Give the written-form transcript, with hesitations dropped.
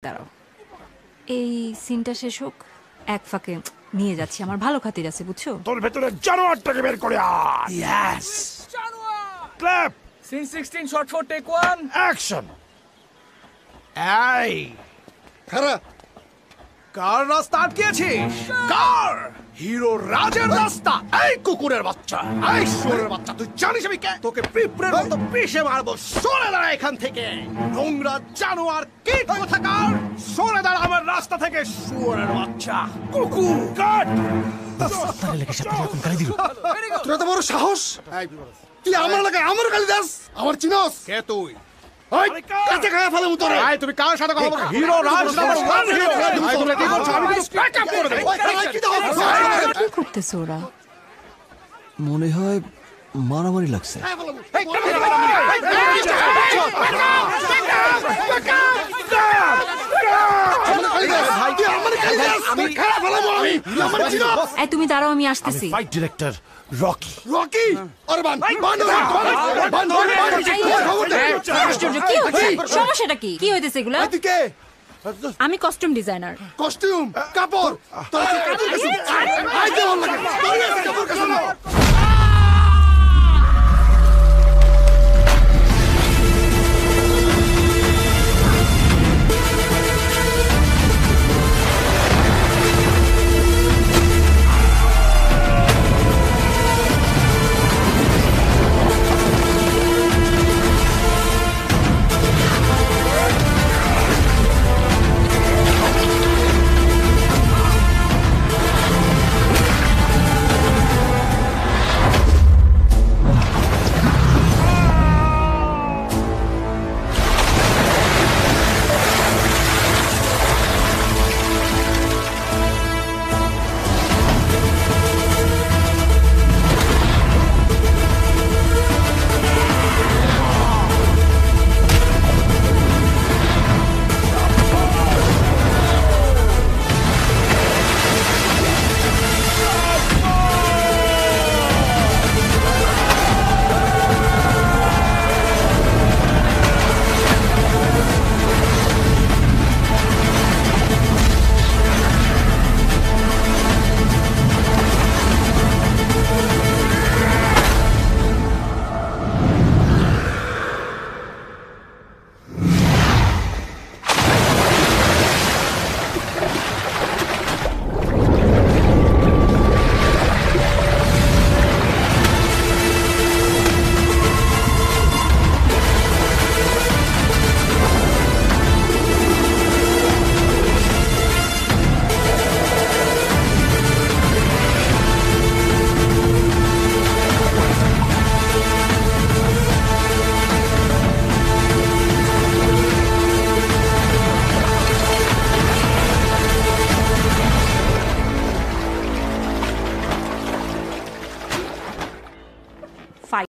দাঁড়াও, এই সিনটা শেষ হোক, এক ফাঁকে নিয়ে যাচ্ছি, আমার ভালো খাতির আছে, বুঝছো? তোর ভেতরে জানোয়ারটাকে বের করে আয়। Yes clap, scene 16 shot four take 1 action. এই খারা কার রাস্তা আটকেছিস? কার হিরো রাজের রাস্তা? এই কুকুরের বাচ্চা, এই শুয়োরের বাচ্চা, তুই জানিস আমি কে? তোকে পিঁপড়ের মতো পিষে মারবো। সরে দাঁড়া এখান থেকে, নোংরা জানোয়ার, কীট কোথাকার! সরে দাঁড়া আমার রাস্তা থেকে, শুয়োরের বাচ্চা, কুকুর! কাট! তোর এত বড় সাহস, তুই আমার এলাকায় আমার গালি দাস? আমার চিনস? কে তুই? কাছে খাওয়া ফেলে তোরে। আয়, তুমি কার সাথে কথা বলছো? হিরো রাজ নাম্বার 1 হিরো। আয়, তোমরা কি করছো? আমি কিন্তু ব্যাকআপ করে দেব। কি করতেছে ওরা? মনে হয় মারামারি লাগছে। এই তুমি দাঁড়াও, আমি আসতেছি। Fight director Rocky. রকি আরে বান বান বান আশ্চর্য, কি হচ্ছে? সমস্যাটা কি? কি হইতেছে এগুলা? এদিকে আমি কস্টিউম ডিজাইনার। কস্টিউম কাপড় তোর কাপড় কাছে আই দে ওর লাগে তোর কাছে কাপড় কাছে